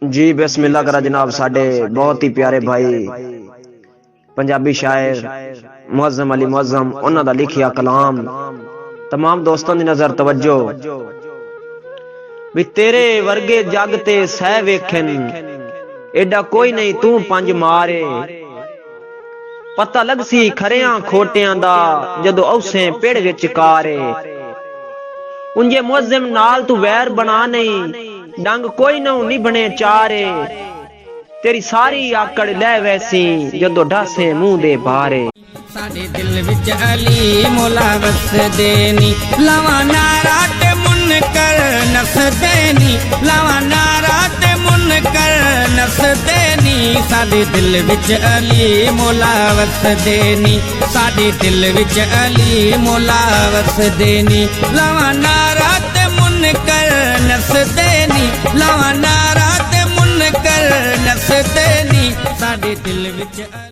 जी बिस्मिल्लाह करा जनाब। साडे बहुत ही प्यारे भाई पंजाबी शायर मुअज़्ज़म अली मुअज़्ज़म उन्हां दा लिखिया कलाम तमाम दोस्तों दी नजर तवज्जो। भी तेरे वर्गे जग ते सह वेखन एडा कोई नहीं तू पंज मारे। पता लग सी खरियां खोटियां दा जदों औसे पेड़ विच कारे। उंजे मुअज़्ज़िम नाल तू वैर बना नहीं डंग कोई नौ निभने चारे। तेरी सारी आकड़ लै वैसी जदों ढासे मुंह दे बारे। साडे दिल विच अली मौला वसदे नी लावा नारा ते मुनकर नसदे नी लावा नारा ते मुनकर नसदे नी। साडे दिल विच अली मौला वसदे नी साडे दिल विच अली मौला वसदे नी लावा नारा ते मुनकर नसदे नी लावा नारा ते मुनकर नसदे नी। साडे दिल विच